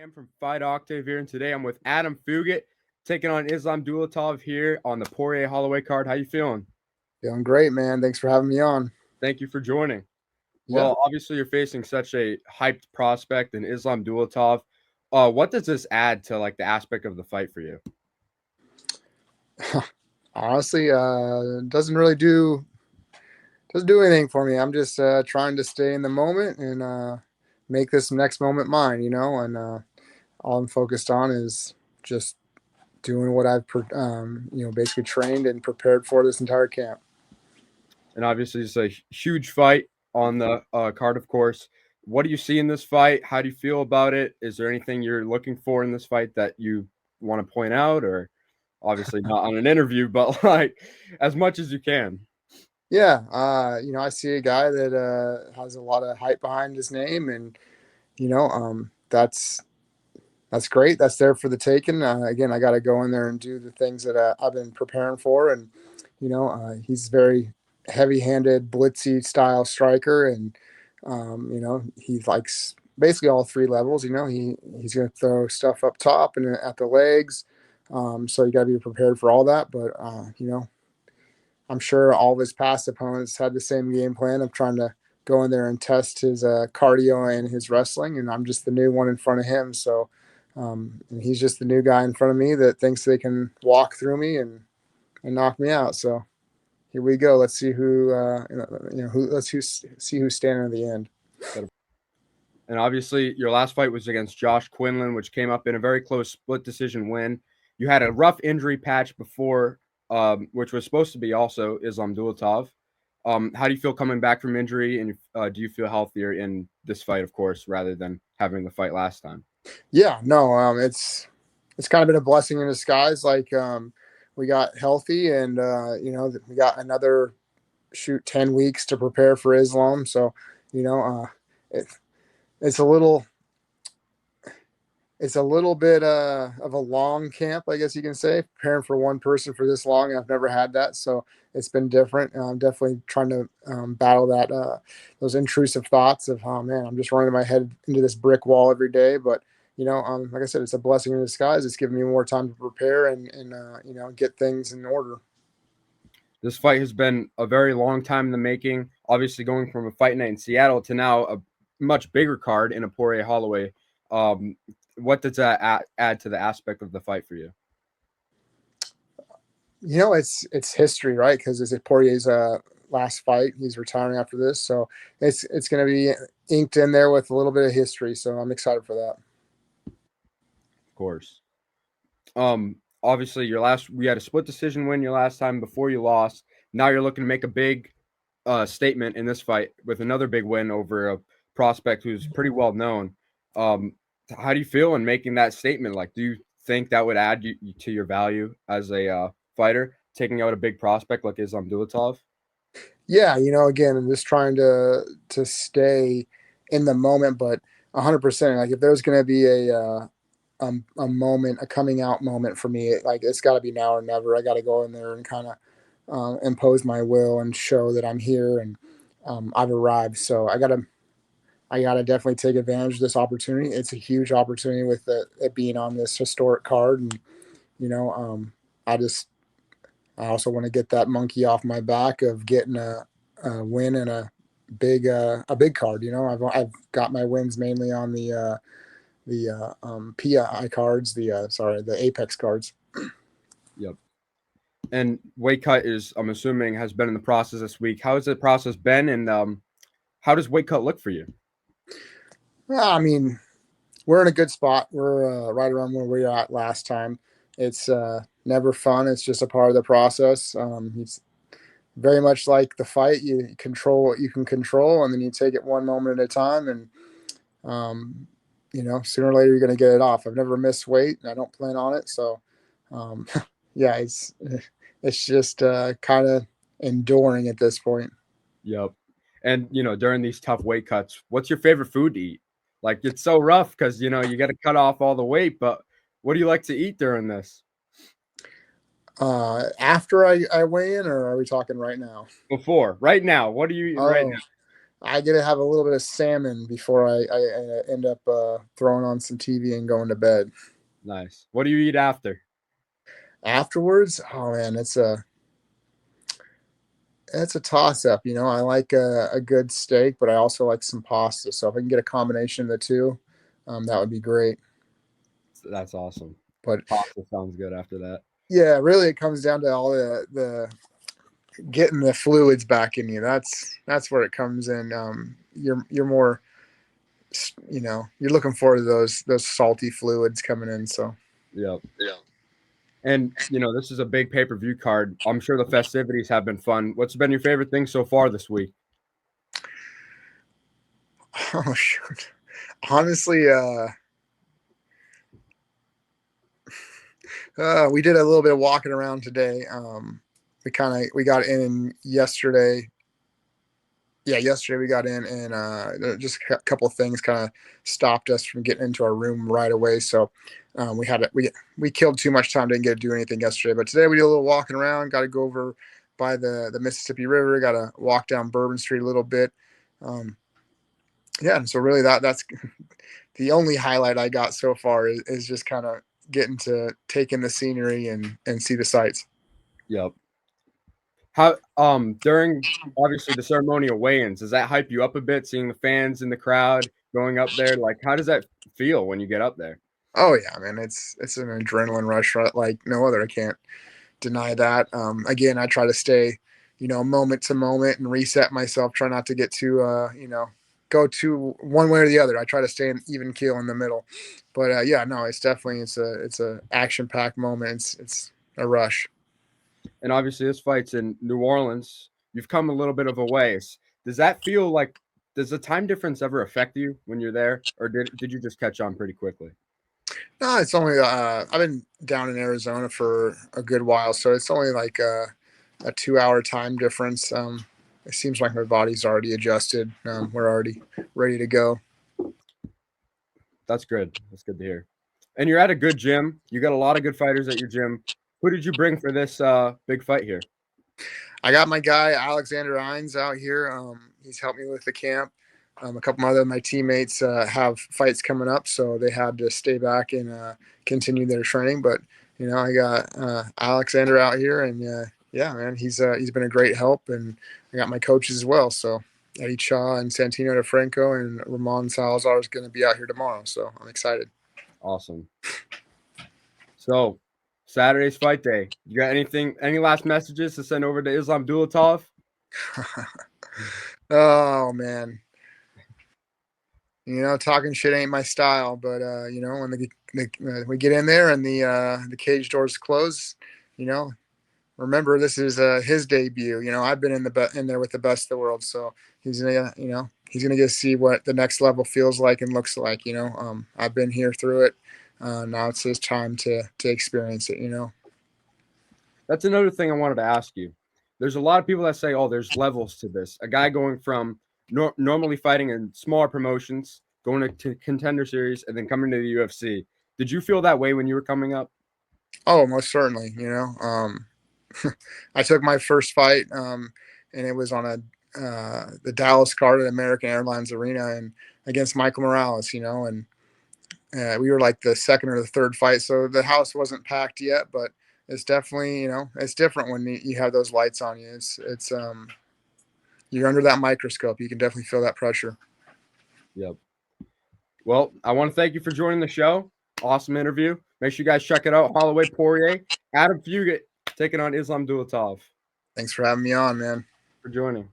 Sam from Fight Octave here, and today I'm with Adam Fugitt taking on Islam Dulatov here on the Poirier Holloway card. How you feeling? Feeling great, man. Thanks for having me on. Thank you for joining. Yeah. Well, obviously you're facing such a hyped prospect in Islam Dulatov. What does this add to like the aspect of the fight for you? Honestly, doesn't do anything for me. I'm just trying to stay in the moment and make this next moment mine, and all I'm focused on is just doing what I've basically trained and prepared for this entire camp. And obviously it's a huge fight on the card, of course. What do you see in this fight? How do you feel about it? Is there anything you're looking for in this fight that you want to point out, or obviously not on an interview, but like as much as you can? Yeah, I see a guy that has a lot of hype behind his name, and that's great. That's there for the taking. Again, I got to go in there and do the things that I've been preparing for. And, he's very heavy handed, blitzy style striker. And, he likes basically all three levels. He's going to throw stuff up top and at the legs. So you got to be prepared for all that. But, I'm sure all of his past opponents had the same game plan of trying to go in there and test his cardio and his wrestling. And I'm just the new one in front of him. So, and he's just the new guy in front of me that thinks they can walk through me and knock me out. So here we go. Let's see see who's standing at the end. And obviously, your last fight was against Josh Quinlan, which came up in a very close split decision win. You had a rough injury patch before, which was supposed to be also Islam Dulatov. How do you feel coming back from injury, and do you feel healthier in this fight, of course, rather than having the fight last time? Yeah, no, it's kind of been a blessing in disguise. Like we got healthy, and we got another 10 weeks to prepare for Islam. So you know, it, it's a little bit of a long camp, I guess you can say, preparing for one person for this long. I've never had that, so it's been different. I'm definitely trying to battle that those intrusive thoughts of, oh man, I'm just running my head into this brick wall every day. But like I said, it's a blessing in disguise. It's giving me more time to prepare and get things in order. This fight has been a very long time in the making. Obviously, going from a fight night in Seattle to now a much bigger card in a Poirier Holloway. Um, what does that add to the aspect of the fight for you? It's history, right? Because it's Poirier's last fight. He's retiring after this, so it's going to be inked in there with a little bit of history. So I'm excited for that. Of course. Obviously, we had a split decision win your last time before you lost. Now you're looking to make a big statement in this fight with another big win over a prospect who's pretty well known. How do you feel in making that statement? Like, do you think that would add to your value as a fighter, taking out a big prospect like Islam Dulatov? Yeah, again, I'm just trying to stay in the moment, but 100%. Like, if there's going to be a moment, a coming out moment for me, it's got to be now or never. I got to go in there and kind of impose my will and show that I'm here and I've arrived. So I gotta definitely take advantage of this opportunity. It's a huge opportunity with it being on this historic card, and you know, um, I just I also want to get that monkey off my back of getting a win and a big card. I've got my wins mainly on the PI cards, the Apex cards. Yep. And weight cut I'm assuming, has been in the process this week. How has the process been, and how does weight cut look for you? I mean, we're in a good spot. We're right around where we were at last time. It's never fun. It's just a part of the process. It's very much like the fight. You control what you can control, and then you take it one moment at a time. And sooner or later you're going to get it off. I've never missed weight, and I don't plan on it. So, um, yeah, it's just kind of enduring at this point. Yep. And during these tough weight cuts, what's your favorite food to eat? Like, it's so rough because you got to cut off all the weight. But what do you like to eat during this? After I weigh in, or are we talking right now? Before, right now, what are you eating right Oh, now? I get to have a little bit of salmon before I end up throwing on some TV and going to bed. Nice. What do you eat after? Afterwards, oh man, it's a toss up. You know, I like a good steak, but I also like some pasta. So if I can get a combination of the two, that would be great. That's awesome. But Pasta sounds good after that. yeah, really, it comes down to all the getting the fluids back in you. That's where it comes in. You're more, you're looking forward to those salty fluids coming in. So Yep. And this is a big pay-per-view card. I'm sure the festivities have been fun. What's been your favorite thing so far this week? oh shoot, honestly, we did a little bit of walking around today. We got in yesterday. Yeah, yesterday we got in, and just a couple of things kind of stopped us from getting into our room right away. So we killed too much time, didn't get to do anything yesterday. But today we did a little walking around. Got to go over by the Mississippi River. Got to walk down Bourbon Street a little bit. Yeah, and so really that's the only highlight I got so far is just kind of getting to take in the scenery and see the sights. Yep. How during obviously the ceremonial weigh-ins, does that hype you up a bit seeing the fans in the crowd going up there? Like how does that feel when you get up there? Oh yeah, man, it's an adrenaline rush like no other. I can't deny that. Again, I try to stay, moment to moment and reset myself. Try not to get too, go to one way or the other. I try to stay an even keel in the middle. But yeah, no, it's a action packed moment. It's a rush. And obviously this fight's in New Orleans. You've come a little bit of a ways. Does that feel like does the time difference ever affect you when you're there, or did you just catch on pretty quickly? No, it's only I've been down in Arizona for a good while, so it's only like a 2 hour time difference. It seems like my body's already adjusted. We're already ready to go. That's good. That's good to hear. And you're at a good gym. You got a lot of good fighters at your gym. Who did you bring for this big fight here? I got my guy Alexander Ines out here. He's helped me with the camp. A couple other of my teammates have fights coming up, so they had to stay back and continue their training. But I got Alexander out here, and yeah, man, he's been a great help, and I got my coaches as well. So Eddie Cha and Santino DeFranco and Ramon Salazar is going to be out here tomorrow, so I'm excited. Awesome. So Saturday's fight day. You got any last messages to send over to Islam Dulatov? Oh man, talking shit ain't my style, but when we get in there and the cage doors close, remember this is his debut. I've been in there with the best of the world, so he's gonna get to see what the next level feels like and looks like. I've been here through it. Now it's his time to experience it. That's another thing I wanted to ask you. There's a lot of people that say, "Oh, there's levels to this." A guy going from normally fighting in smaller promotions, going to contender series, and then coming to the UFC. Did you feel that way when you were coming up? Oh, most certainly. I took my first fight, and it was on the Dallas card at American Airlines Arena and against Michael Morales. And we were like the second or the third fight, so the house wasn't packed yet, but it's definitely it's different when you have those lights on you. It's you're under that microscope. You can definitely feel that pressure. Yep. Well, I want to thank you for joining the show. Awesome interview. Make sure you guys check it out. Holloway Poirier, Adam Fugitt taking on Islam Dulatov. Thanks for having me on, man. For joining.